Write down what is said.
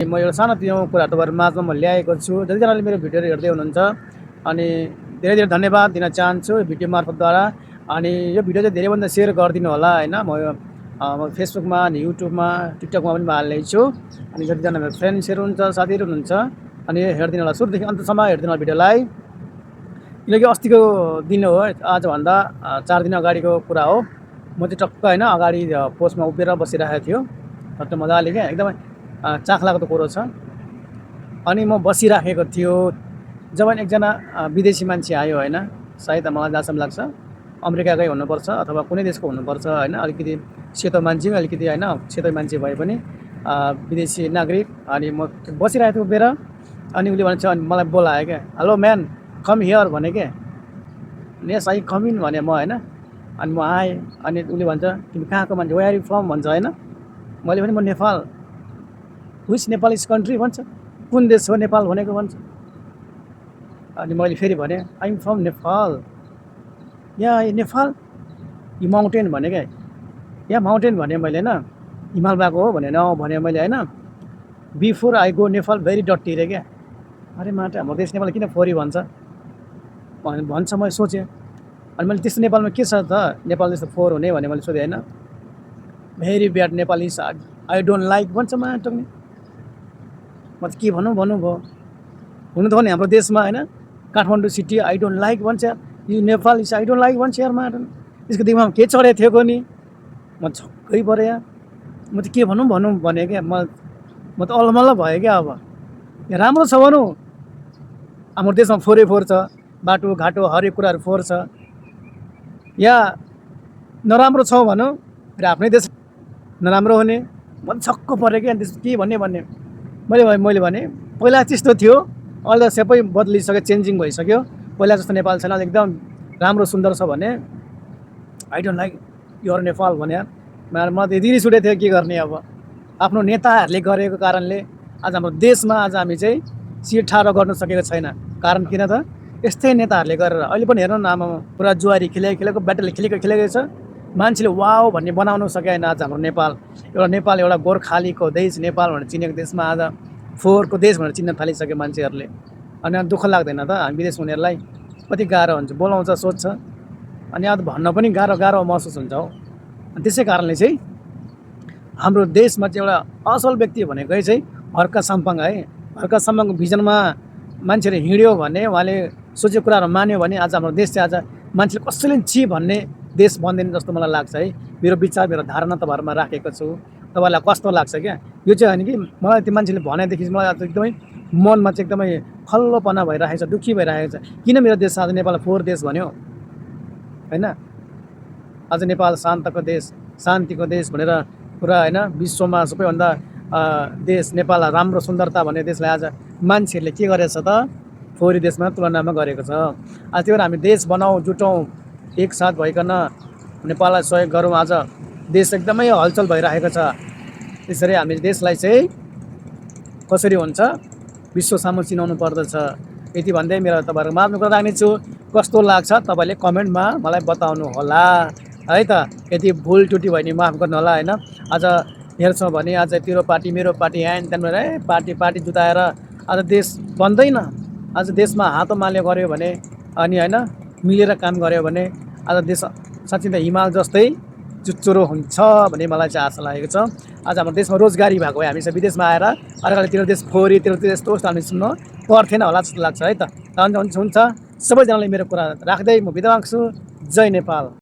म एउटा सानोतिनो कुरा तपाईँहरू माझमा म ल्याएको छु। जतिजनाले मेरो भिडियोहरू हेर्दै हुनुहुन्छ अनि धेरै धेरै धन्यवाद दिन चाहन्छु भिडियो मार्फतद्वारा। अनि यो भिडियो चाहिँ धेरैभन्दा सेयर गरिदिनु होला होइन। म फेसबुकमा अनि युट्युबमा टिकटकमा पनि म हाल्ने छु। अनि जतिजना मेरो फ्रेन्ड्सहरू हुन्छ साथीहरू हुनुहुन्छ अनि हेरिदिनु होला, सुरुदेखि अन्तसम्म हेरिदिनु होला भिडियोलाई। किनकि अस्तिको दिन हो, आजभन्दा 4 दिन अगाडिको कुरा हो। म चाहिँ टक्क होइन अगाडि पोस्टमा उभिएर बसिरहेको थियो, टक्क मजाले क्या एकदमै चाख लाग्दो कुरो छ। अनि म बसिराखेको थियो जब एकजना विदेशी मान्छे आयो होइन। सायद मलाई जहाँसम्म लाग्छ अमेरिकाकै हुनुपर्छ अथवा कुनै देशको हुनुपर्छ होइन। अलिकति सेतो मान्छे अलिकति होइन, सेतो मान्छे भए पनि विदेशी नागरिक। अनि म बसिरहेको थिएँ उभिएर अनि उसले भन्छ, अनि मलाई बोलायो क्या, हेलो म्यान कम हियर भने के। यस आई कम इन भने म होइन। अनि म आएँ अनि उसले भन्छ तिमी कहाँको मान्छे, वेयर आर यु फ्रम भन्छ होइन। मैले भने म Nepal. Which Nepal is country भन्छ, कुन देश हो नेपाल भनेको भन्छ। अनि मैले फेरि भने I am from Nepal. Yeah Nepal you mountain भने क्या, या माउन्टेन भने मैले होइन, हिमाल गएको हो भने भने मैले होइन। Before I go Nepal very डट्टी रे क्या। अरे माटा हाम्रो देश नेपाल किन फोरी भन्छ भन्छ मैले सोचेँ। अनि मैले त्यस्तो नेपालमा के छ त नेपाल जस्तो फोहोर हुने भने मैले सोधेँ होइन। Very bad Nepal is I don't like भन्छ माटोक्ने। म त के भनौँ भन्नुभयो। हुनु त हो नि हाम्रो देशमा होइन, Kathmandu city I don't like भन्छ, यो Nepal is I don't like भन्छ यार माटो। यसको दिमागमा के चढेको थियो नि, म छक्कै परेँ यार। म त के भनौँ भने क्या, म त अल्मल्ल भयो क्या। अब यहाँ राम्रो छ भनौँ, हाम्रो देशमा फोहोरै फोहोर छ, बाटोघाटो हरेक कुराहरू फोहोर छ। या नराम्रो छ भनौँ, र आफ्नै देश नराम्रो हुने। म त छक्क परेँ क्या। त्यस के भन्ने मैले भने पहिला त्यस्तो थियो, अहिले त सबै बदलिसक्यो, चेन्जिङ भइसक्यो। पहिला जस्तो नेपाल छैन, एकदम राम्रो सुन्दर छ भने। I don't like your Nepal भने यार। म त यति रिस उठेको थियो, के गर्ने अब। आफ्नो नेताहरूले गरेको कारणले आज हाम्रो देशमा आज हामी चाहिँ सिट ठाडो गर्न सकेको छैन। कारण किन त, यस्तै नेताहरूले गरेर। अहिले पनि हेर्नु न, आमा पुरा जुवारी खेलेको ब्याटल खेलेको छ। मान्छेले वाउ भन्ने बनाउनु सकेन आज हाम्रो नेपाल। नेपाल एउटा गोर्खालीको देश नेपाल भनेर चिनेको देशमा आज फोहोरको देश भनेर चिन्न थालिसक्यो मान्छेहरूले। अनि दुःख लाग्दैन त हामी विदेश हुनेहरूलाई कति गाह्रो हुन्छ, बोलाउँछ सोध्छ अनि आज भन्न पनि गाह्रो महसुस हुन्छ हो। अनि त्यसै कारणले चाहिँ हाम्रो देशमा चाहिँ एउटा असल व्यक्ति भनेकै चाहिँ हर्क साम्पाङ है। हर्क साम्पाङको भिजनमा मान्छेले हिँड्यो भने, उहाँले सोचेको कुराहरू मान्यो भने आज हाम्रो देश चाहिँ आज मान्छेले कसैले छि भन्ने देश बन्दैन जस्तो मलाई लाग्छ है। मेरो विचार मेरो धारणा तपाईँहरूमा राखेको छु। तपाईँलाई कस्तो लाग्छ क्या, यो चाहिँ होइन कि मलाई त्यो मान्छेले भनेदेखि मलाई आज एकदमै मनमा चाहिँ एकदमै खल्लोपना भइरहेको छ, दुःखी भइरहेको छ। किन मेरो देश आज नेपाल फोहोर देश भन्यो होइन। आज नेपाल शान्तको देश, शान्तिको देश भनेर पुरा होइन विश्वमा सबैभन्दा देश नेपाल राम्रो सुन्दरता भन्ने देशलाई आज मान्छेहरूले के गरेछ त, फोहोरी देशमा तुलनामा गरेको छ। आज त्यही भएर हामी देश बनाऊ, जुटौँ, एकसाथ भइकन नेपाललाई सहयोग गरौँ। आज देश एकदमै हलचल भइरहेको छ। त्यसरी हामी देशलाई चाहिँ कसरी हुन्छ विश्व सामु चिनाउनु पर्दछ। यति भन्दै मेरो तपाईँहरूको माझमा कुरा राख्नेछु। कस्तो लाग्छ तपाईँले कमेन्टमा मलाई बताउनु होला है त। यदि भुल टुटी भयो भने माफ गर्नु होला होइन। आज हेर्छौँ भने आज तेरो पार्टी मेरो पार्टी ह्यान त्यान भनेर पार्टी जुटाएर आज देश बन्दैन। आज देशमा हात माले गऱ्यो भने अनि होइन मिलेर काम गऱ्यो भने आज देश साँच्चै त हिमाल जस्तै चुच्चोरो हुन्छ भन्ने मलाई चाहिँ आशा लागेको छ। आज हाम्रो देशमा रोजगारी भएको भए हामी चाहिँ विदेशमा आएर अर्काले तेरो देश फोहोरी, तेरो देश यस्तो हामी सुन्नु पर्थेन होला जस्तो लाग्छ है त। हुन्छ सबैजनाले मेरो कुरा राख्दै म बिदा माग्छु। जय नेपाल।